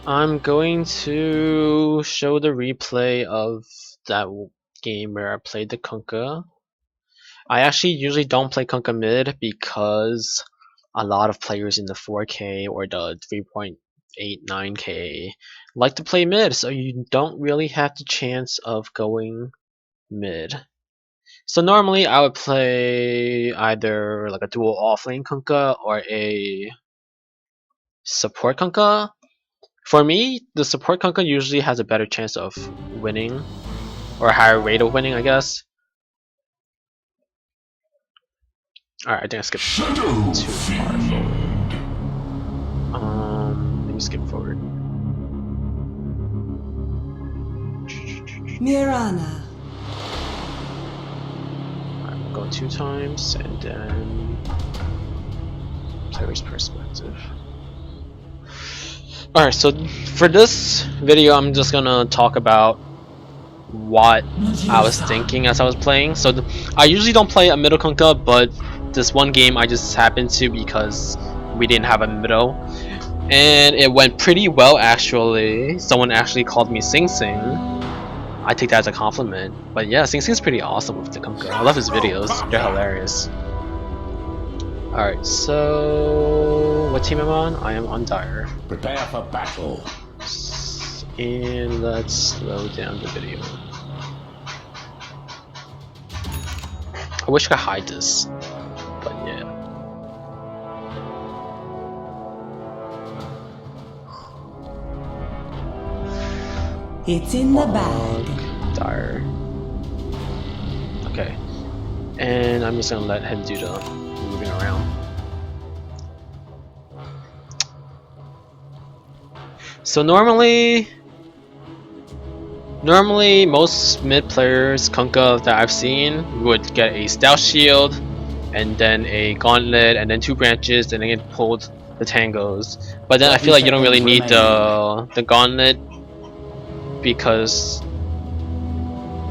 I'm going to show the replay of that game where I played the Kunkka. I actually usually don't play Kunkka mid because a lot of players in the 4K or the 3.89K like to play mid, so you don't really have the chance of going mid. So normally I would play either like a dual offlane Kunkka or a support Kunkka. For me, the support Kunkka usually has a better chance of winning, or a higher rate of winning, I guess. Alright, I think I skipped too far forward. Let me skip forward. Mirana. Alright, we'll go 2 times, and then player's perspective. Alright, so for this video, I'm just gonna talk about what I was thinking as I was playing. So I usually don't play a middle Kunkka, but this one game I just happened to because we didn't have a middle, and it went pretty well actually. Someone actually called me Sing Sing. I take that as a compliment. But yeah, Sing Sing's pretty awesome with the Kunkka. I love his videos. They're hilarious. Alright, so what team am I on? I am on Dire. Prepare for battle. And let's slow down the video. I wish I could hide this, but yeah. It's in the bag. Dire. Okay. And I'm just gonna let him do the moving around. So normally most mid players, Kunkka that I've seen, would get a stout shield, and then a gauntlet, and then 2 branches, and then get pulled the tangos. But then I feel like you don't really need the gauntlet because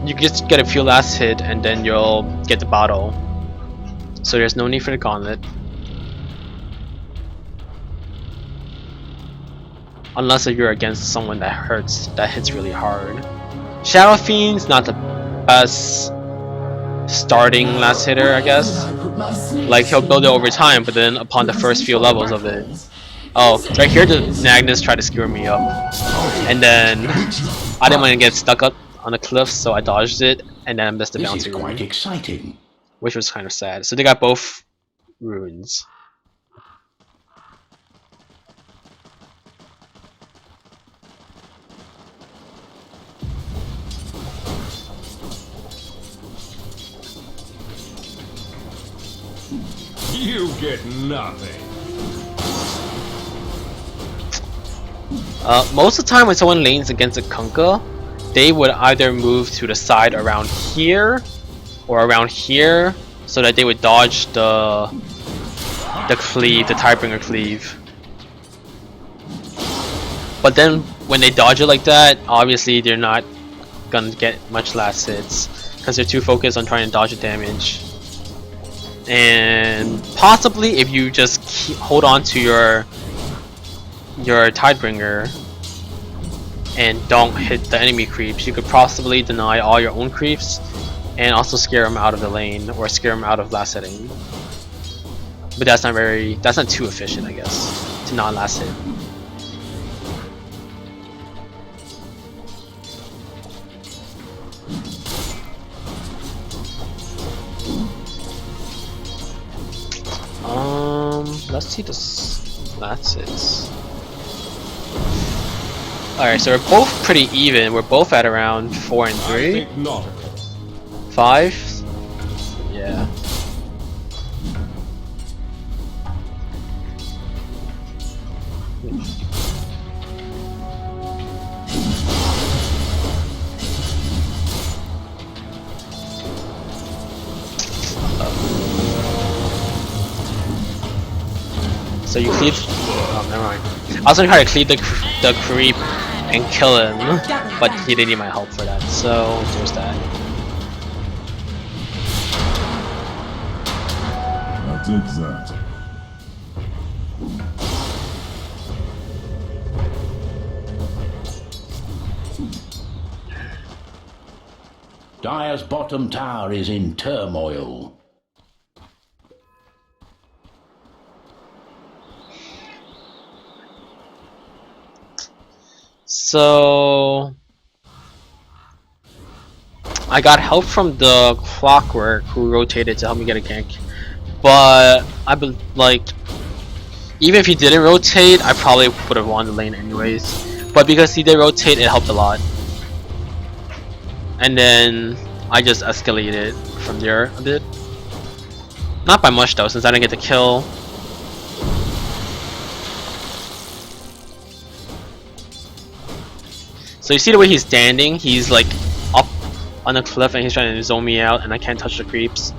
you just get a few last hit and then you'll get the bottle. So there's no need for the gauntlet. Unless if you're against someone that hits really hard. Shadow Fiend's not the best starting last hitter, I guess. Like, he'll build it over time, but then upon the first few levels of it. Oh, right here the Magnus tried to skewer me up. And then I didn't want to get stuck up on the cliff, so I dodged it, and then I missed the bounty rune. Quite exciting. Which was kind of sad. So they got both runes. You get nothing. Most of the time when someone lanes against a Kunkka, they would either move to the side around here or around here, so that they would dodge the cleave, the Tidebringer cleave. But then when they dodge it like that, obviously they're not gonna get much last hits because they're too focused on trying to dodge the damage. And possibly if you just hold on to your Tidebringer and don't hit the enemy creeps, you could possibly deny all your own creeps and also scare them out of the lane or scare them out of last hitting. But that's not too efficient, I guess, to not last hit. Let's see this last hits. Alright, so we're both pretty even. We're both at around 4 and 3. 5? Yeah. So you cleave. Oh, never mind. I was gonna try to cleave the creep and kill him, but he didn't need my help for that. So there's that. I'll take that. Dire's bottom tower is in turmoil. So I got help from the clockwork who rotated to help me get a gank, but like even if he didn't rotate, I probably would have won the lane anyways. But because he did rotate, it helped a lot. And then I just escalated from there a bit. Not by much though, since I didn't get the kill. So you see the way he's standing, he's like up on a cliff and he's trying to zone me out and I can't touch the creeps.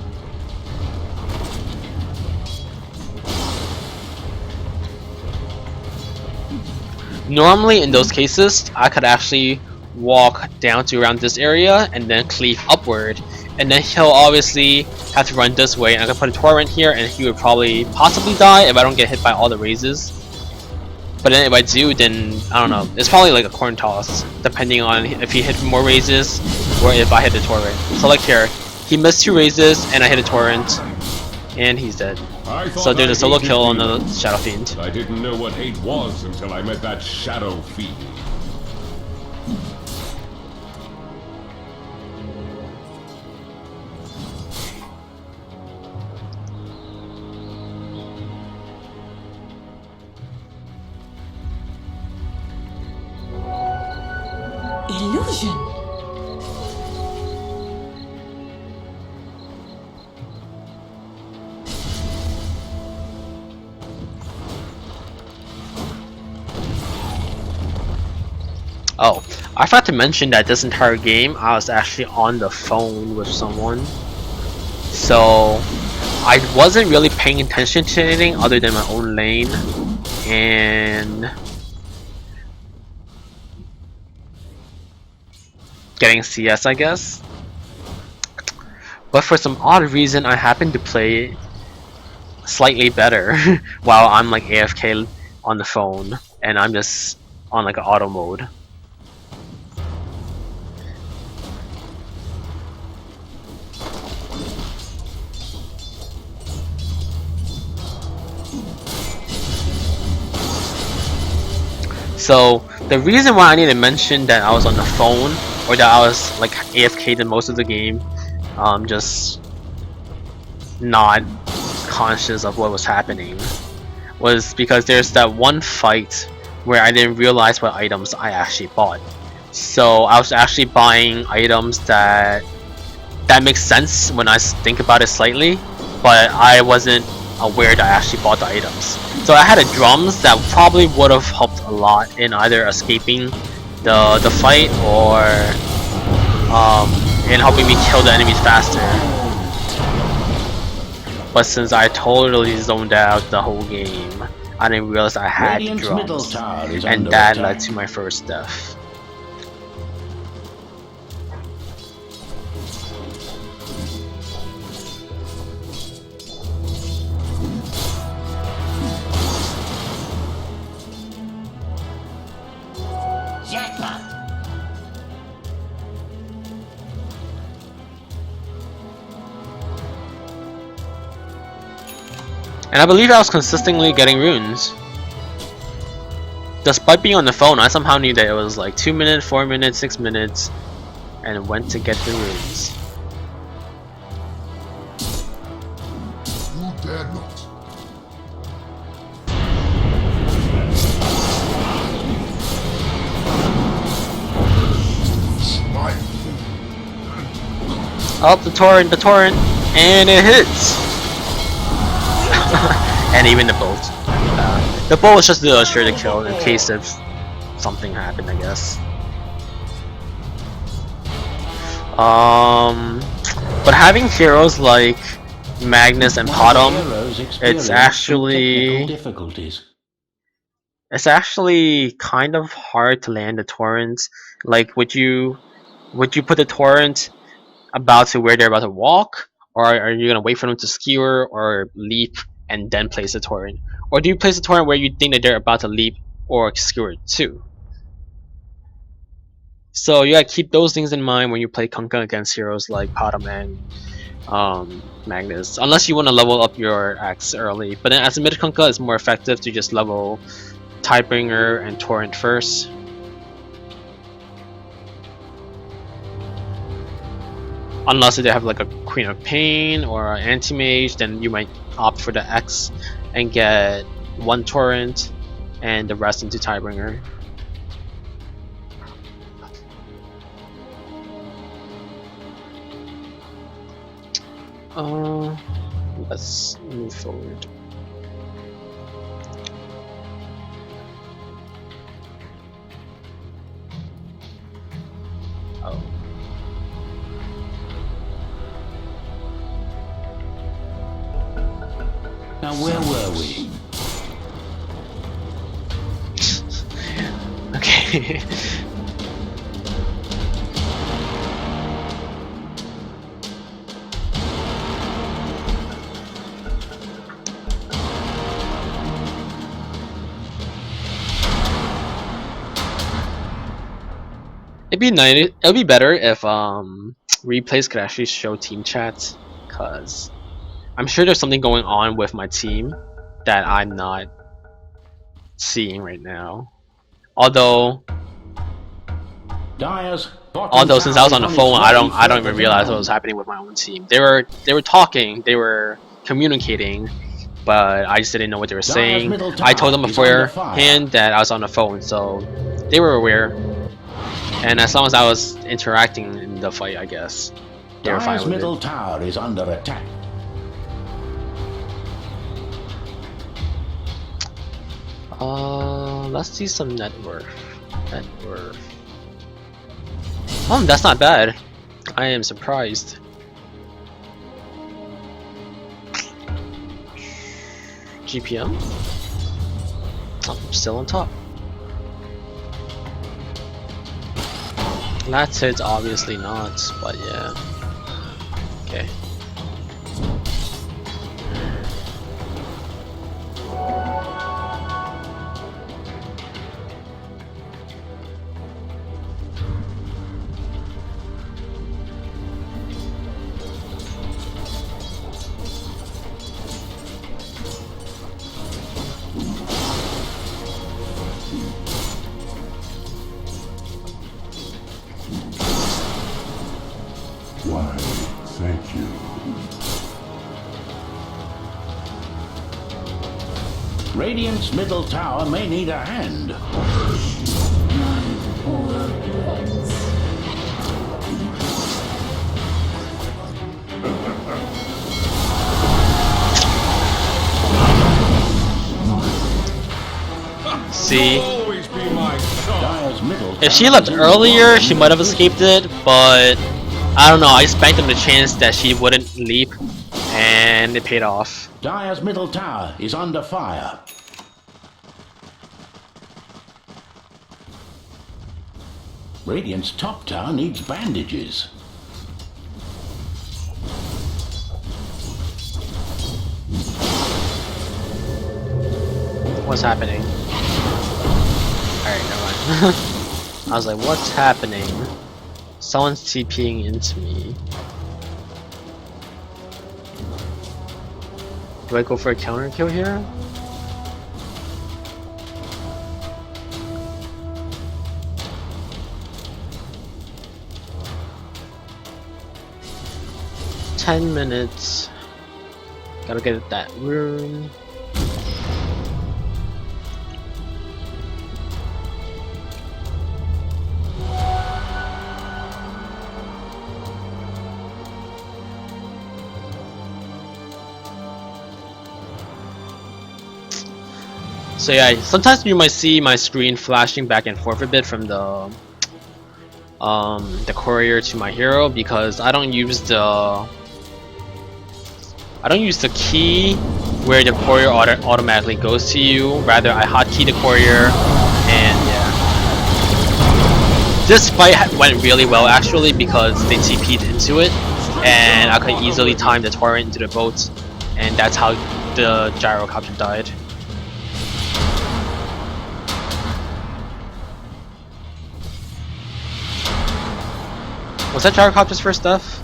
Normally in those cases, I could actually walk down to around this area and then cleave upward, and then he'll obviously have to run this way, and I could put a torrent here and he would probably possibly die if I don't get hit by all the raises. But then if I do, then I don't know, it's probably like a coin toss depending on if he hit more raises or if I hit the torrent. So like here, he missed 2 raises and I hit a torrent and he's dead. So there's a solo kill on the Shadow Fiend. I didn't know what hate was until I met that Shadow Fiend. Illusion. Oh, I forgot to mention that this entire game I was actually on the phone with someone. So I wasn't really paying attention to anything other than my own lane and getting CS, I guess. But for some odd reason I happened to play slightly better while I'm like AFK on the phone and I'm just on like an auto mode. So the reason why I need to mention that I was on the phone or that I was like AFK'd in most of the game, just not conscious of what was happening, was because there's that one fight where I didn't realize what items I actually bought. So I was actually buying items that makes sense when I think about it slightly, but I wasn't aware that I actually bought the items. So I had a drums that probably would have helped a lot in either escaping the fight or in helping me kill the enemies faster. But since I totally zoned out the whole game, I didn't realize I had the drums, and that led to my first death. And I believe I was consistently getting runes. Despite being on the phone, I somehow knew that it was like 2 minutes, 4 minutes, 6 minutes, and went to get the runes. You dare not. Smite. Oh, the torrent, and it hits! And even the bolt. The bolt was just to assure the kill in case if something happened, I guess. But having heroes like Magnus and Potom, it's actually kind of hard to land the torrents. Like, would you put the torrent about to where they're about to walk, or are you gonna wait for them to skewer or leap and then place the torrent, or do you place the torrent where you think that they're about to leap or skewer too? So you gotta keep those things in mind when you play Kunkka against heroes like Padam and Magnus, unless you want to level up your axe early. But then as a mid Kunkka, it's more effective to just level Tidebringer and Torrent first. Unless they have like a Queen of Pain or an Anti-Mage, then you might opt for the X and get one Torrent and the rest into Tidebringer. Let's move forward. Oh. Now where were we? Okay. It'd be nice. It'd be better if replays could actually show team chats, cause I'm sure there's something going on with my team that I'm not seeing right now. Although since I was on the phone, I don't even realize what was happening with my own team. They were talking, they were communicating, but I just didn't know what they were saying. I told them beforehand that I was on the phone, so they were aware. And as long as I was interacting in the fight, I guess they were fine with middle it. tower is under attack. Let's see some net worth. Net worth. Oh, that's not bad. I am surprised. GPM? Oh, still on top. That's it, obviously not, but yeah. Okay. Why, thank you. Radiant's middle tower may need a hand. See? Always be my son. Dire's middle If she tower left is in earlier, trouble. she might have escaped it, but I don't know, I just banked on the chance that she wouldn't leap, and it paid off. Dire's middle tower is under fire. Radiant's top tower needs bandages. What's happening? Alright, never mind. I was like, what's happening? Someone's TPing into me. Do I go for a counter kill here? "10 minutes. Gotta get that room." So yeah, sometimes you might see my screen flashing back and forth a bit from the courier to my hero, because I don't use the key where the courier automatically goes to you. Rather, I hotkey the courier, and yeah. This fight went really well actually, because they TP'd into it, and I could easily time the torrent into the boat, and that's how the gyrocopter died. Was that Gyrocopter's first death?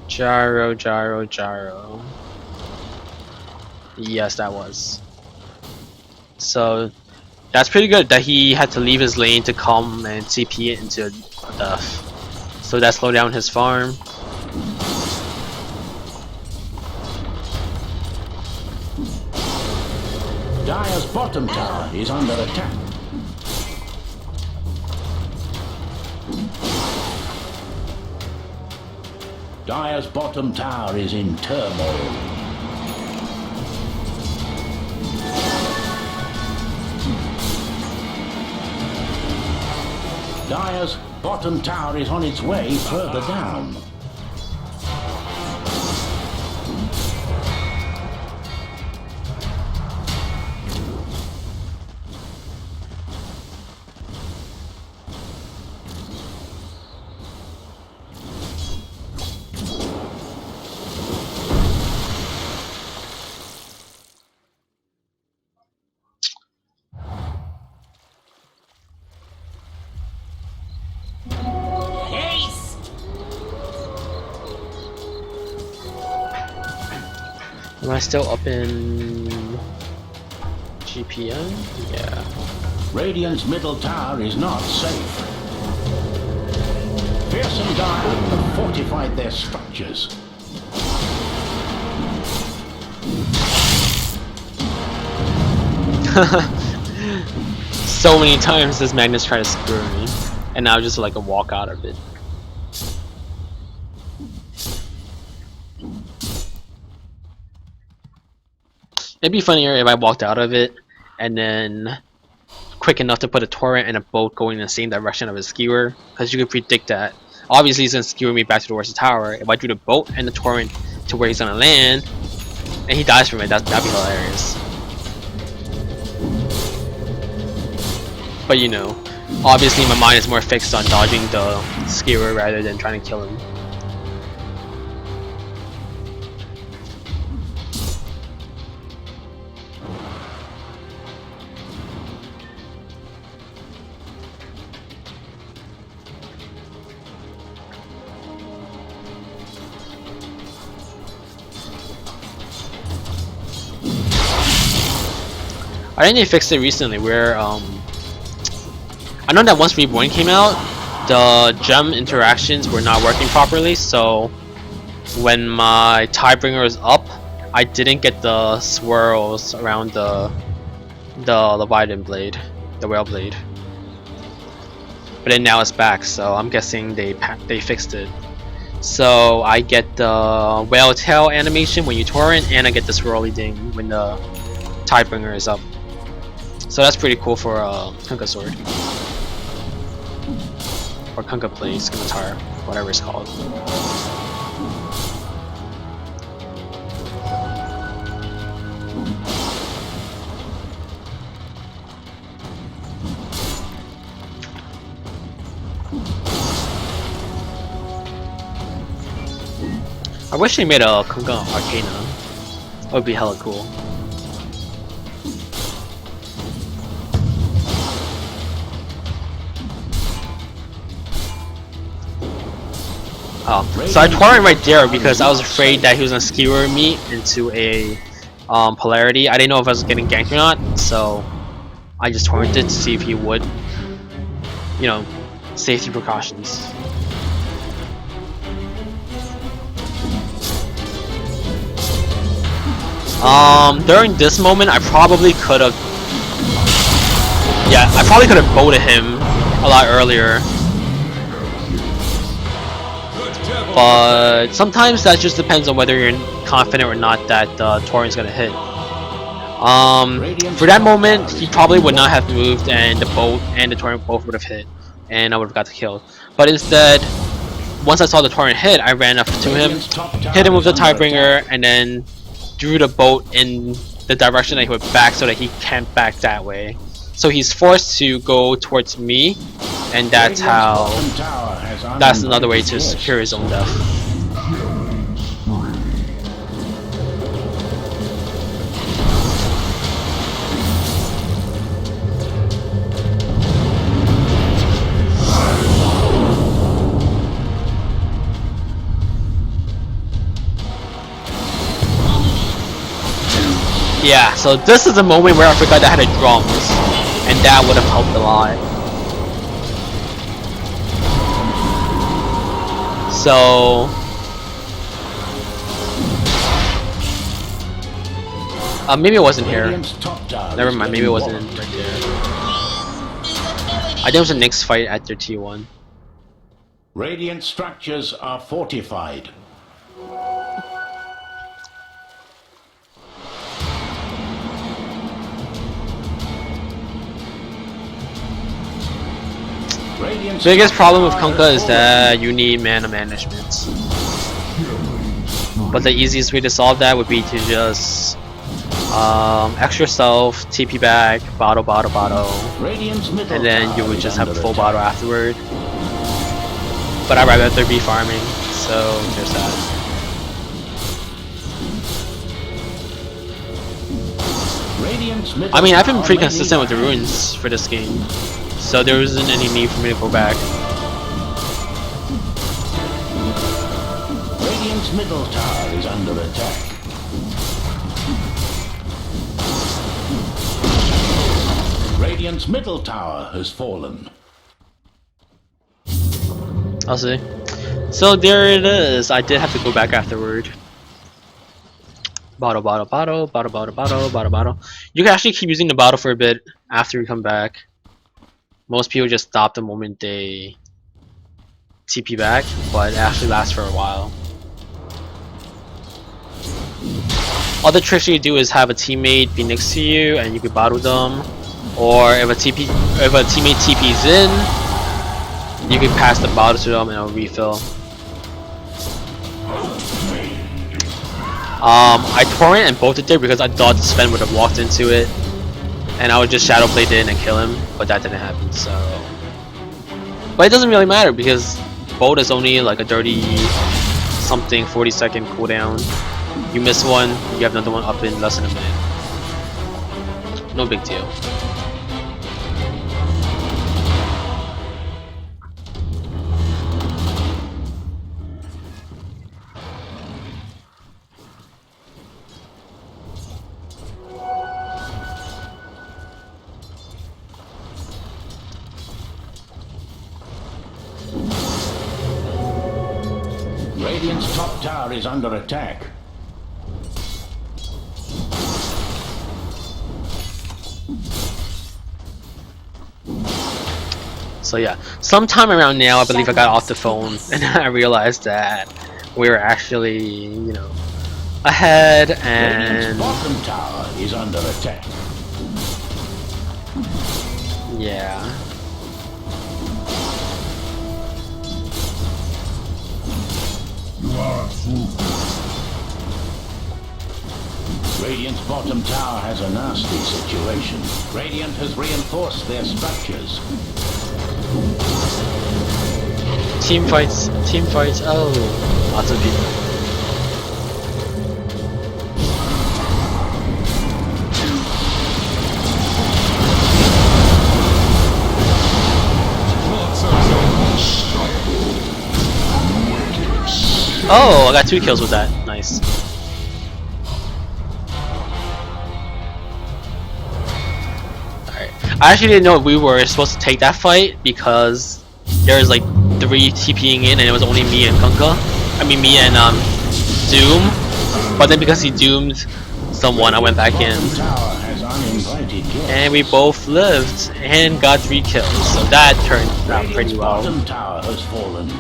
Gyro, gyro, gyro. Yes, that was. So that's pretty good that he had to leave his lane to come and TP it into a death. So that slowed down his farm. Dire's bottom tower is under attack. Dire's bottom tower is in turmoil. Dire's bottom tower is on its way further down. Am I still up in GPM? Yeah. Radiant's middle tower is not safe. Fearsome Dire have fortified their structures. So many times this Magnus tried to screw me, and now just like a walk out of it. It'd be funnier if I walked out of it and then quick enough to put a torrent and a boat going in the same direction of his skewer, because you could predict that. Obviously he's gonna skewer me back towards the tower. If I do the boat and the torrent to where he's gonna land and he dies from it, that'd be hilarious. But you know, obviously my mind is more fixed on dodging the skewer rather than trying to kill him. I think they fixed it recently where I know that once Reborn came out, the gem interactions were not working properly, so when my Tidebringer was up, I didn't get the swirls around the Leviathan blade, the whale blade. But then now it's back, so I'm guessing they fixed it. So I get the whale tail animation when you torrent, and I get the swirly thing when the Tidebringer is up. So that's pretty cool for Kunkka sword. Or Kunkka blade, scimitar, whatever it's called. I wish they made a Kunkka Arcana. That would be hella cool. So I torrent right there because I was afraid that he was gonna skewer me into a polarity. I didn't know if I was getting ganked or not, so I just torrented to see if he would. You know, safety precautions. During this moment, I probably could have. Yeah, I probably could have bolted him a lot earlier. But sometimes that just depends on whether you're confident or not that the torrent's gonna hit. For that moment, he probably would not have moved, and the boat and the torrent both would have hit, and I would have got the kill. But instead, once I saw the torrent hit, I ran up to him, hit him with the Tidebringer, and then drew the boat in the direction that he would back so that he can't back that way. So he's forced to go towards me, and that's how. That's another way to secure his own death. Yeah, so this is the moment where I forgot that I had a drums, and that would have helped a lot. So maybe it wasn't here. Never mind, maybe it wasn't right there. I think it was the next fight after T1. Radiant structures are fortified. Biggest problem with Kunkka is that you need mana management. But the easiest way to solve that would be to just extra self, TP back, bottle, and then you would just have a full bottle afterward. But I'd rather be farming, so there's that. I mean, I've been pretty consistent with the runes for this game, so there isn't any need for me to go back. Radiant's middle tower is under attack. Radiant's middle tower has fallen. I'll see. So there it is. I did have to go back afterward. Bottle. You can actually keep using the bottle for a bit after you come back. Most people just stop the moment they TP back, but it actually lasts for a while. Other tricks you do is have a teammate be next to you and you can bottle them, or if a teammate TP's in, you can pass the bottle to them and it'll refill. I torrent and bolted there because I thought Sven would have walked into it, and I would just shadow blade in and kill him, but that didn't happen. So, but it doesn't really matter because bolt is only like a 30-something 40-second cooldown. You miss one, you have another one up in less than a minute. No big deal. Radiant's top tower is under attack. So yeah, sometime around now, I believe I got off the phone and I realized that we were actually, you know, ahead, and Radiant's bottom tower is under attack. yeah. Radiant's bottom tower has a nasty situation. Radiant has reinforced their structures. Team fights, oh, lots of people. Oh, I got 2 kills with that, nice. I actually didn't know we were supposed to take that fight because there was like 3 TPing in and it was only me and Kunkka. I mean me and Doom. But then because he doomed someone, I went back in. And we both lived and got 3 kills. So that turned out pretty well. Bottom tower has fallen.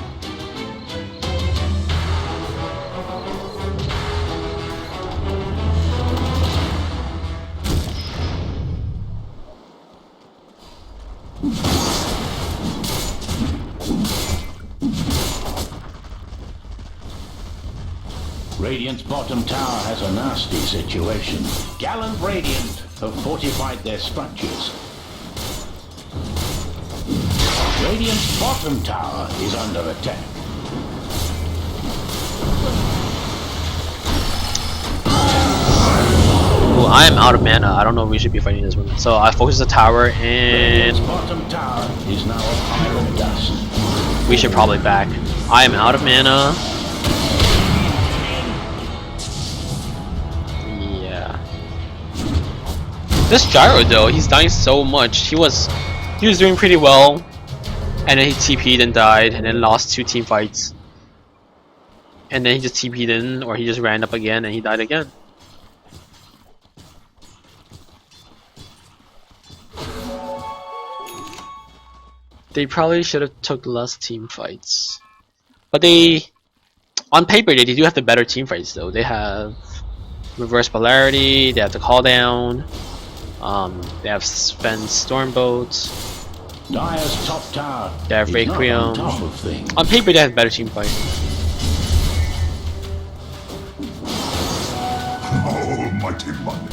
Radiant's bottom tower has a nasty situation. Gallant Radiant have fortified their structures. Radiant's bottom tower is under attack. Ooh, I am out of mana. I don't know if we should be fighting this one. So I focus the tower and Radiant's bottom tower is now a pile of dust. we should probably back. I am out of mana. This Gyro though, he's dying so much. He was doing pretty well, and then he TP'd and died, and then lost 2 team fights. And then he just TP'd in, or he just ran up again, and he died again. They probably should have took less team fights, but on paper they do have the better team fights though. They have reverse polarity, they have the call down, they have Sven Stormbolt, Dire's top tower they have is not Requiem. on top of things. On paper they have better team fight. Almighty money.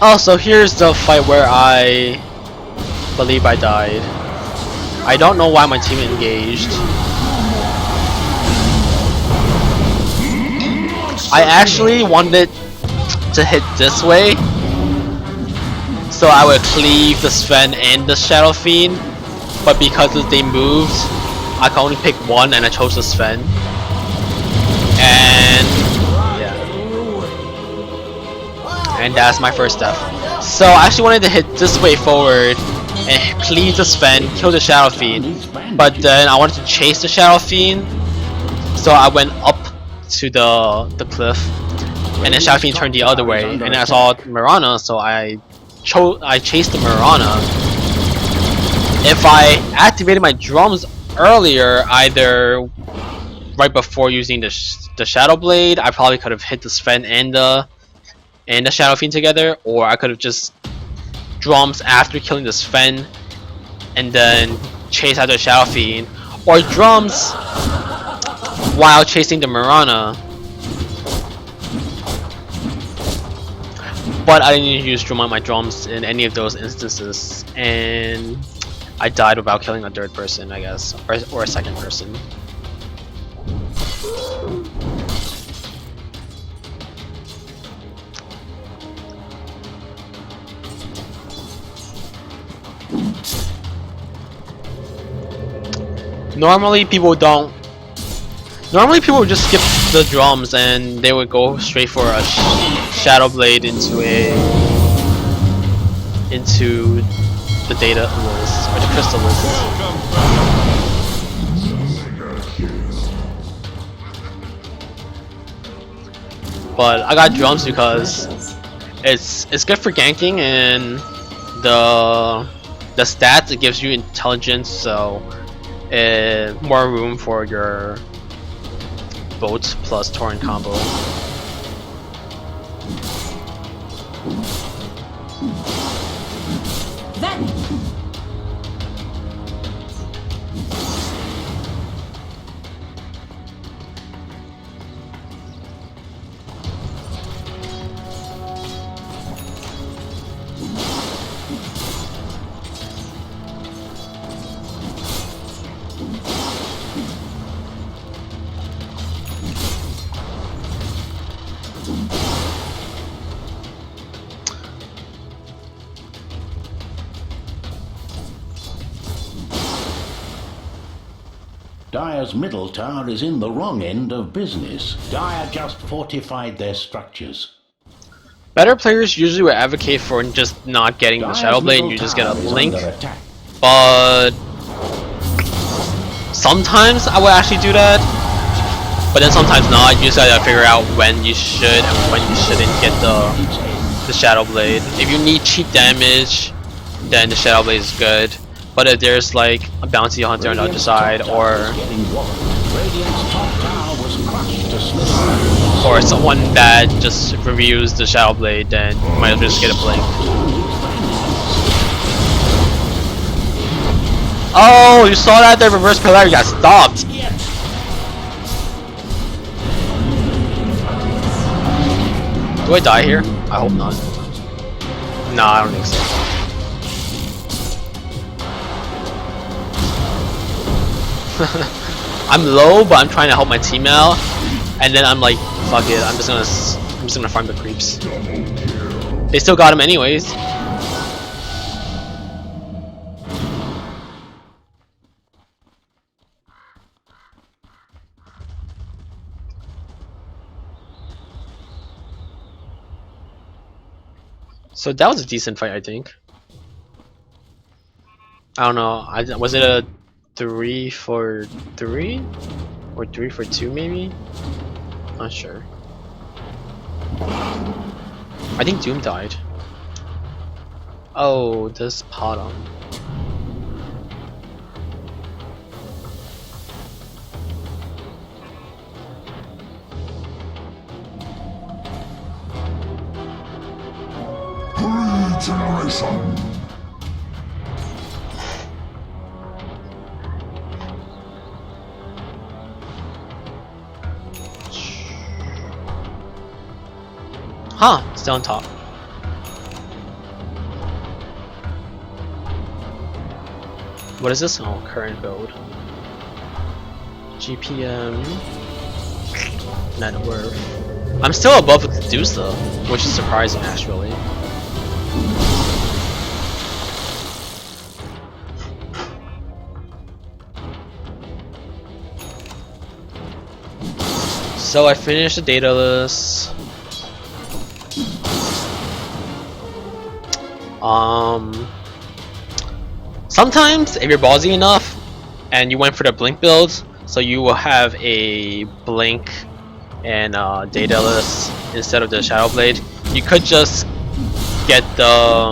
Also, here's the fight where I believe I died. I don't know why my team engaged. I actually wanted to hit this way, so I would cleave the Sven and the Shadow Fiend, but because they moved, I could only pick one and I chose the Sven. And yeah. And that's my first death. So I actually wanted to hit this way forward and cleave the Sven, kill the Shadow Fiend, but then I wanted to chase the Shadow Fiend, so I went up to the cliff, and then Shadow Fiend turned the other way, and I saw Mirana, so I chased the Mirana. If I activated my drums earlier, either right before using the Shadow Blade, I probably could have hit the Sven and the Shadow Fiend together, or I could have just drums after killing the Sven and then chase after the Shadow Fiend, or drums while chasing the Mirana. But I didn't use drum on my drums in any of those instances, and I died without killing a third person, I guess, or a second person. Normally people would just skip the drums and they would go straight for a Shadow Blade into the data list or the crystal list. But I got drums because it's good for ganking, and the stats, it gives you intelligence, so more room for your boat plus torrent combo. Dire's middle tower is in the wrong end of business. Dire just fortified their structures. Better players usually would advocate for just not getting the Shadow Blade, you just get a Blink. But sometimes I would actually do that. But then sometimes not. You just gotta figure out when you should and when you shouldn't get the Shadow Blade. If you need cheap damage, then the Shadow Blade is good. But if there's like a bounty hunter on the other side, or someone that just reviews the Shadow Blade, then you might as well just get a Blink. Oh, you saw that? The reverse polarity got stopped. Do I die here? I hope not. No, I don't think so. I'm low, but I'm trying to help my team out, and then I'm like, fuck it, I'm just gonna farm the creeps. They still got him anyways. So that was a decent fight, I think. I don't know. Was it a 3 for 3 or 3 for 2 maybe? Not sure. I think Doom died. Oh, this bottom. Regeneration. Huh, still on top. What is this? Oh, current build. GPM. Net worth. I'm still above with Deuce though, which is surprising actually. So I finished the data list. Sometimes if you're ballsy enough and you went for the blink build, so you will have a blink and data list instead of the shadow blade, you could just get the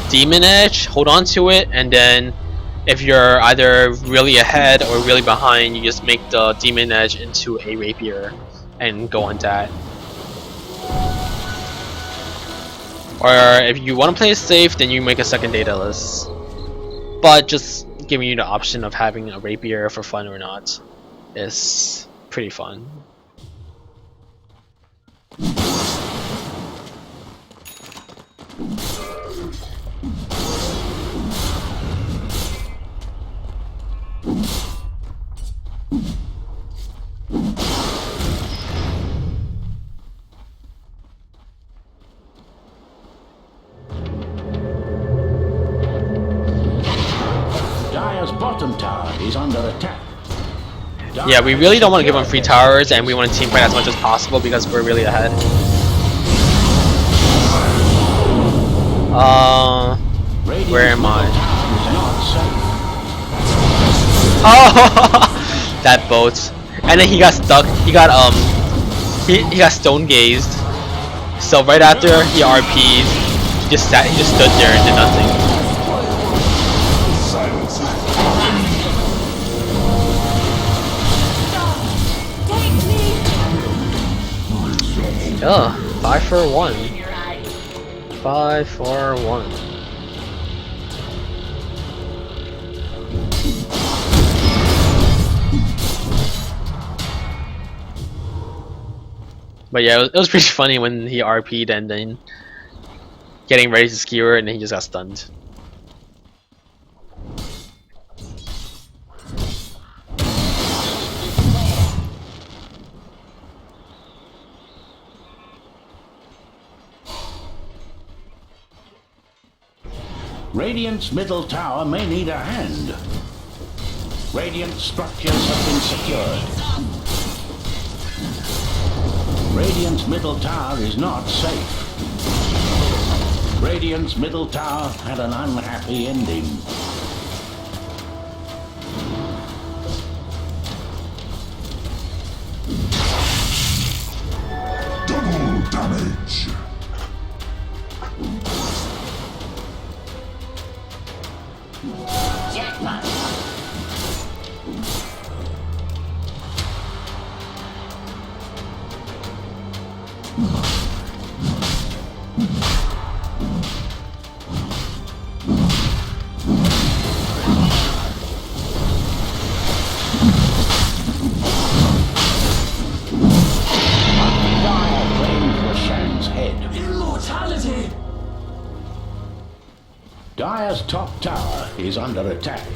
demon edge, hold on to it, and then if you're either really ahead or really behind, you just make the demon edge into a rapier and go on that. Or if you want to play it safe, then you make a second data list. But just giving you the option of having a rapier for fun or not is pretty fun. Bottom tower is under attack. Yeah, we really don't want to give them free towers, and we want to team fight as much as possible because we're really ahead. Where am I? Oh, that boat. And then he got stuck. He got he got stone gazed. So right after he RP'd, he just stood there and did nothing. Oh, 5 for 1. 5 for 1. But yeah, it was pretty funny when he RP'd and then getting ready to skewer and then he just got stunned. Radiant's middle tower may need a hand. Radiant structures have been secured. Radiant's middle tower is not safe. Radiant's middle tower had an unhappy ending. Double damage. Dire's top tower is under attack.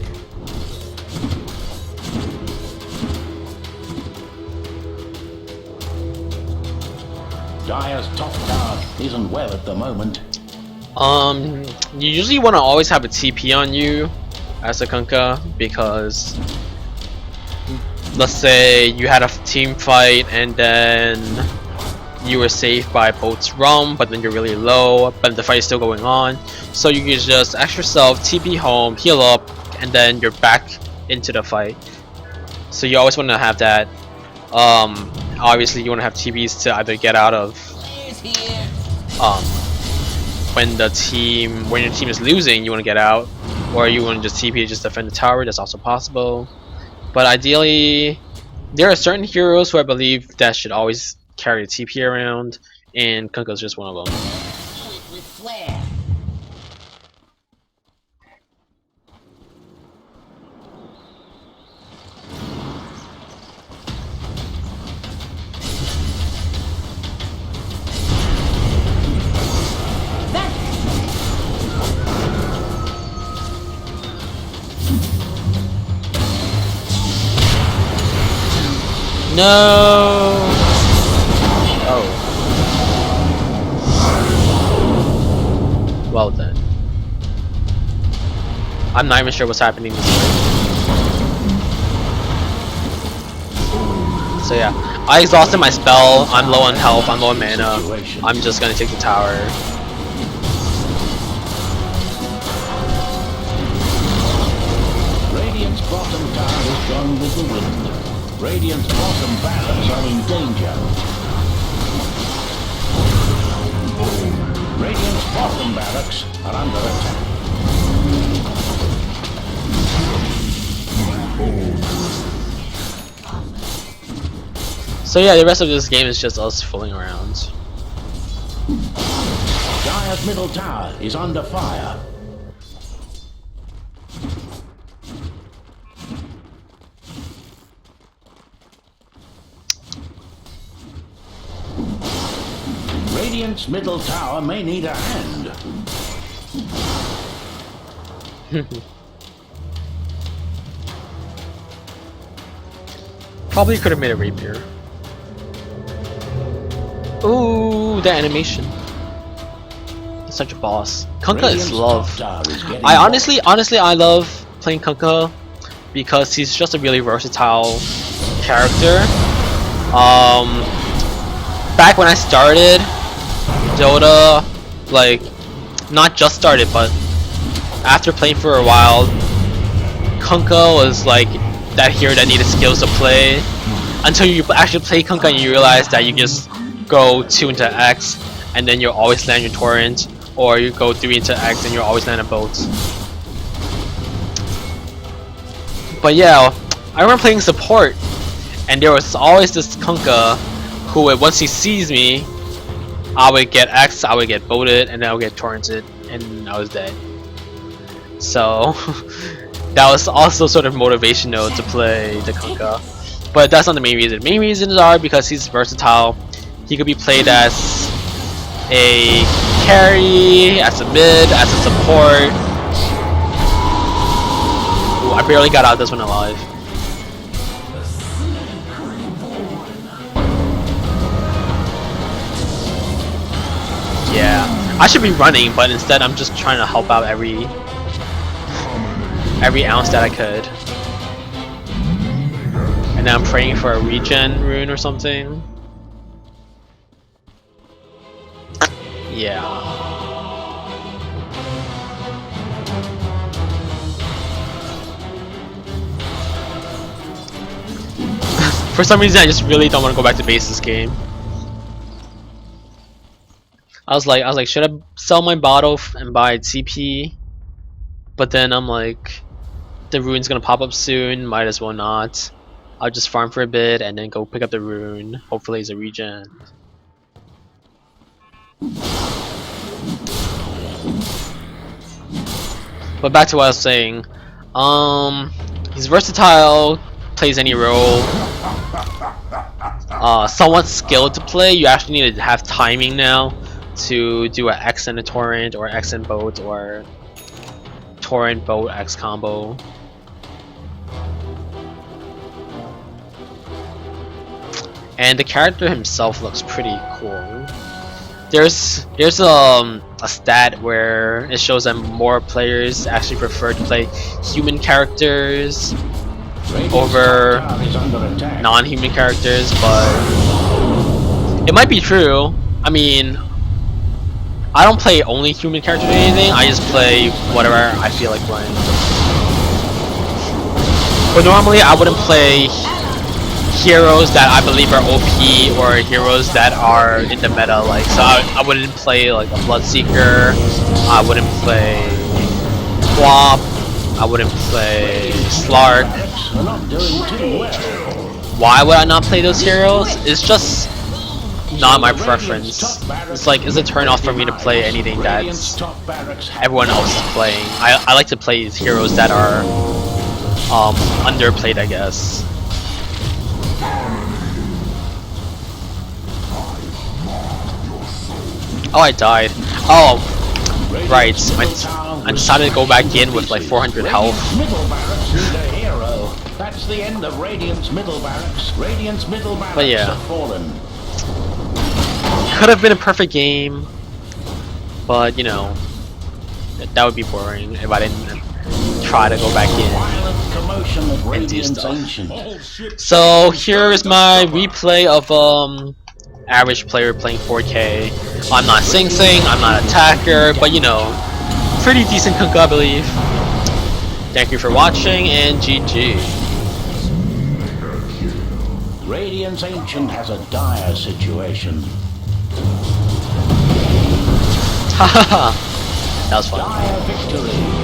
Dire's top tower isn't well at the moment. You usually want to always have a TP on you as a Kunkka, because let's say you had a team fight and then you were saved by boat's rum, but then you're really low, but the fight is still going on. So you can just ask yourself, TP home, heal up, and then you're back into the fight. So you always want to have that. Obviously you want to have TPs to either get out of when your team is losing, you want to get out, or you want to just TP to just defend the tower. That's also possible. But ideally, there are certain heroes who I believe that should always carry a TP around, and Kunkka's just one of them. With flair. No. Oh. Well then. I'm not even sure what's happening this way. So yeah, I exhausted my spell. I'm low on health. I'm low on mana. I'm just gonna take the tower. Radiant's bottom tower is gone with the wind. Radiant's bottom barracks are in danger. Radiant's bottom barracks are under attack. So yeah, the rest of this game is just us fooling around. Dire's middle tower is under fire. Radiant's middle tower may need a hand. Probably could have made a rapier. Ooh, that animation. Such a boss. Kunkka is love. I honestly I love playing Kunkka because he's just a really versatile character. Back when I started Dota, like, not just started, but after playing for a while, Kunkka was like that hero that needed skills to play, until you actually play Kunkka and you realize that you just go 2 into X and then you'll always land your torrent, or you go 3 into X and you'll always land a boat. But yeah, I remember playing support, and there was always this Kunkka who would, once he sees me, I would get X, I would get boated, and then I would get torrented, and I was dead. So that was also sort of motivational to play the Kunkka. But that's not the main reason. The main reasons are because he's versatile. He could be played as a carry, as a mid, as a support. Ooh, I barely got out of this one alive. Yeah, I should be running, but instead I'm just trying to help out every ounce that I could. And now I'm praying for a regen rune or something. Yeah. For some reason I just really don't want to go back to base this game. I was like, should I sell my bottle and buy TP? But then I'm like, the rune's gonna pop up soon, might as well not. I'll just farm for a bit and then go pick up the rune. Hopefully it's a regen. But back to what I was saying. He's versatile, plays any role. Somewhat skilled to play. You actually need to have timing now to do an X and a torrent, or X and boat, or torrent boat X combo. And the character himself looks pretty cool. There's a stat where it shows that more players actually prefer to play human characters over non-human characters, but it might be true. I mean, I don't play only human characters or anything. I just play whatever I feel like playing. But normally I wouldn't play heroes that I believe are OP or heroes that are in the meta. Like, so I wouldn't play like a Bloodseeker. I wouldn't play Quap. I wouldn't play Slark. Why would I not play those heroes? It's just not my preference. It's like, it's a turn off for me to play anything that everyone else is playing. I like to play heroes that are underplayed, I guess. Oh, I died. Oh, right. I decided to go back in with like 400 health. That's the end of Radiant's middle barracks. Radiant's middle barracks But yeah. have fallen. Could have been a perfect game, but you know, that would be boring if I didn't try to go back in Violent commotion at and do Radiant's stuff. Ancient. So here is my replay of average player playing 4K. I'm not Sing Sing, I'm not Attacker, but you know, pretty decent Kunkka, I believe. Thank you for watching, and GG. Radiant's Ancient has a dire situation. Hahaha. That was fun. Dire victory.